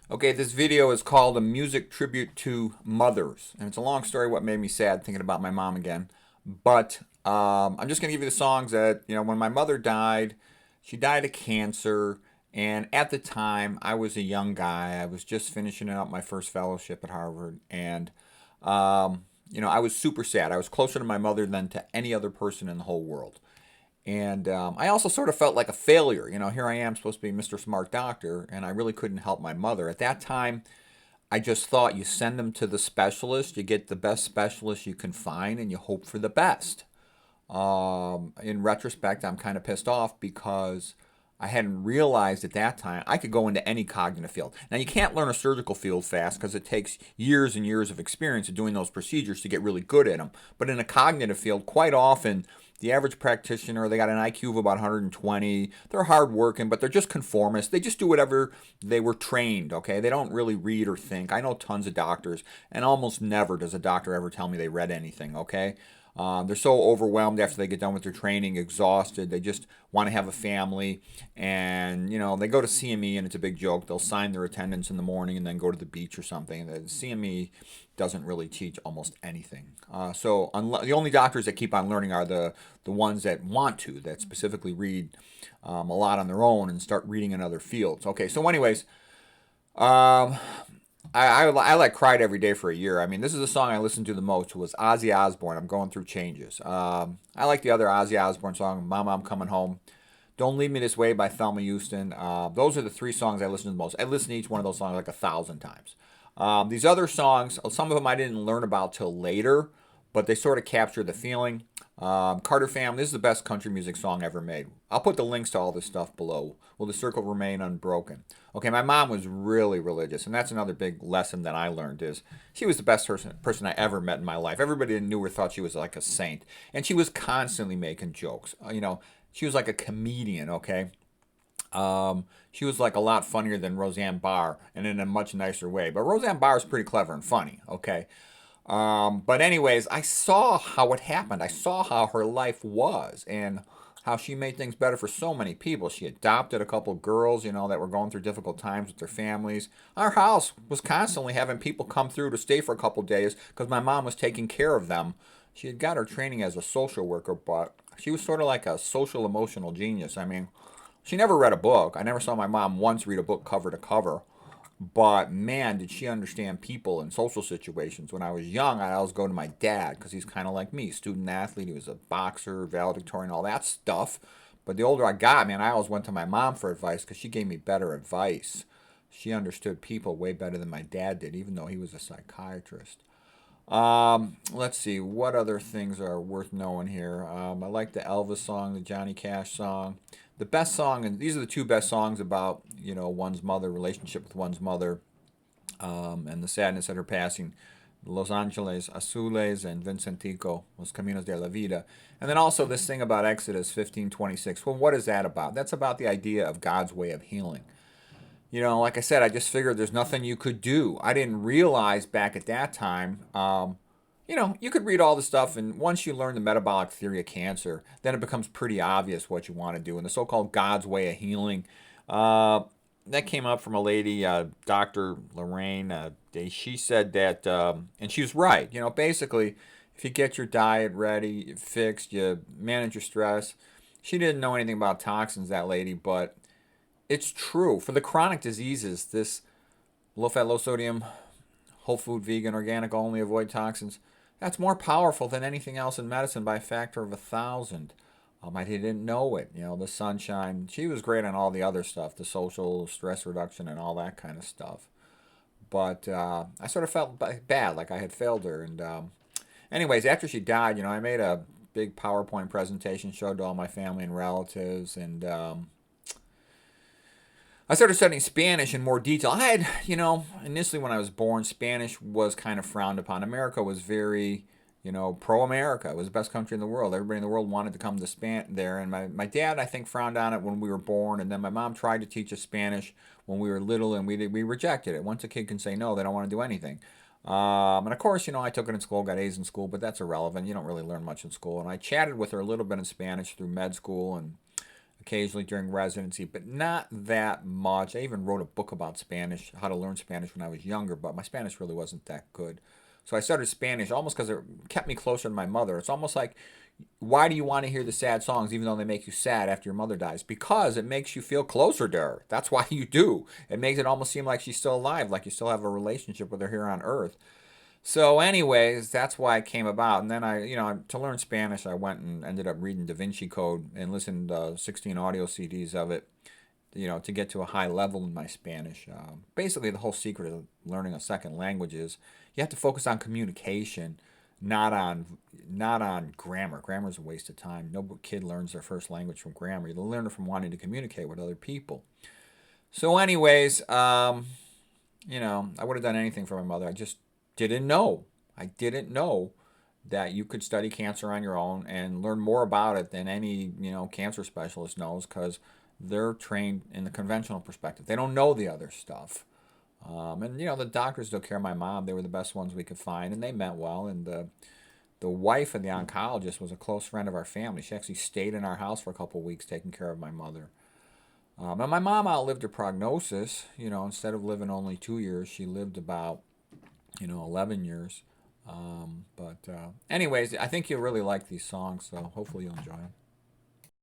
Okay, this video is called A Music Tribute to Mothers. And it's a long story what made me sad thinking about my mom again. But I'm just going to give you the songs that, when my mother died, she died of cancer. And at the time, I was a young guy. I was just finishing up my first fellowship at Harvard. And, I was super sad. I was closer to my mother than to any other person in the whole world. And I also sort of felt like a failure. Here I am supposed to be Mr. Smart Doctor, and I really couldn't help my mother. At that time, I just thought you send them to the specialist, you get the best specialist you can find, and you hope for the best. In retrospect, I'm kind of pissed off because I hadn't realized at that time I could go into any cognitive field. Now, you can't learn a surgical field fast because it takes years and years of experience of doing those procedures to get really good at them. But in a cognitive field, quite often, the average practitioner, they got an IQ of about 120. They're hardworking, but they're just conformists. They just do whatever they were trained, okay? They don't really read or think. I know tons of doctors, and almost never does a doctor ever tell me they read anything, okay? They're so overwhelmed after they get done with their training, exhausted. They just want to have a family. And, they go to CME and it's a big joke. They'll sign their attendance in the morning and then go to the beach or something. The CME doesn't really teach almost anything. The only doctors that keep on learning are the ones that want to, that specifically read a lot on their own and start reading in other fields. Okay, so anyways, um, I like cried every day for a year. I mean, this is the song I listened to the most was Ozzy Osbourne. I'm going through changes. I like the other Ozzy Osbourne song, Mama, I'm Coming Home. Don't Leave Me This Way by Thelma Houston. Those are the three songs I listen to the most. I listen to each one of those songs like 1,000 times. These other songs, some of them I didn't learn about till later, but they sort of capture the feeling. Carter Family, this is the best country music song ever made. I'll put the links to all this stuff below. Will the circle remain unbroken? Okay, my mom was really religious, and that's another big lesson that I learned is she was the best person I ever met in my life. Everybody that knew her thought she was like a saint, and she was constantly making jokes. She was like a comedian, okay? She was like a lot funnier than Roseanne Barr, and in a much nicer way. But Roseanne Barr is pretty clever and funny, okay? But anyways, I saw how it happened. I saw how her life was and how she made things better for so many people. She adopted a couple girls, that were going through difficult times with their families. Our house was constantly having people come through to stay for a couple days because my mom was taking care of them. She had got her training as a social worker, but she was sort of like a social emotional genius. I mean, she never read a book. I never saw my mom once read a book cover to cover. But man, did she understand people and social situations. When I was young, I always go to my dad because he's kind of like me, student athlete. He was a boxer, valedictorian, all that stuff. But the older I got, man, I always went to my mom for advice because she gave me better advice. She understood people way better than my dad did, even though he was a psychiatrist. Let's see, what other things are worth knowing here? I like the Elvis song, the Johnny Cash song. The best song, and these are the two best songs about, one's mother, relationship with one's mother, and the sadness at her passing. Los Angeles Azules and Vincentico, Los Caminos de la Vida. And then also this thing about Exodus 15:26. Well, what is that about? That's about the idea of God's way of healing. Like I said, I just figured there's nothing you could do. I didn't realize back at that time, you could read all the stuff, and once you learn the metabolic theory of cancer, then it becomes pretty obvious what you want to do. And the so called God's way of healing, uh, that came up from a lady, Dr. Lorraine. She said that, and she was right. Basically, if you get your diet ready, fixed, you manage your stress. She didn't know anything about toxins, that lady, but it's true. For the chronic diseases, this low fat, low sodium, whole food, vegan, organic only, avoid toxins, that's more powerful than anything else in medicine by a factor of 1,000. I didn't know it. The sunshine. She was great on all the other stuff, the social stress reduction and all that kind of stuff. But I sort of felt bad, like I had failed her. And anyways, after she died, I made a big PowerPoint presentation, showed to all my family and relatives, and I started studying Spanish in more detail. I had, initially when I was born, Spanish was kind of frowned upon. America was very, pro-America. It was the best country in the world. Everybody in the world wanted to come to there. And my dad, I think, frowned on it when we were born. And then my mom tried to teach us Spanish when we were little, and we rejected it. Once a kid can say no, they don't want to do anything. And of course, I took it in school, got A's in school, but that's irrelevant. You don't really learn much in school. And I chatted with her a little bit in Spanish through med school and occasionally during residency, but not that much. I even wrote a book about Spanish, how to learn Spanish when I was younger, but my Spanish really wasn't that good. So I started Spanish almost because it kept me closer to my mother. It's almost like, why do you want to hear the sad songs even though they make you sad after your mother dies? Because it makes you feel closer to her. That's why you do. It makes it almost seem like she's still alive, like you still have a relationship with her here on Earth. So, anyways, that's why it came about. And then to learn Spanish, I went and ended up reading Da Vinci Code and listened to 16 audio CDs of it, to get to a high level in my Spanish. Basically, the whole secret of learning a second language is you have to focus on communication, not on grammar. Grammar is a waste of time. No kid learns their first language from grammar. They learn it from wanting to communicate with other people. So, anyways, I would have done anything for my mother. I just didn't know. I didn't know that you could study cancer on your own and learn more about it than any, cancer specialist knows because they're trained in the conventional perspective. They don't know the other stuff. And the doctors took care of my mom. They were the best ones we could find, and they meant well. And the wife of the oncologist was a close friend of our family. She actually stayed in our house for a couple of weeks taking care of my mother. And my mom outlived her prognosis. Instead of living only 2 years, she lived about 11 years. But anyways, I think you'll really like these songs, so hopefully you'll enjoy them.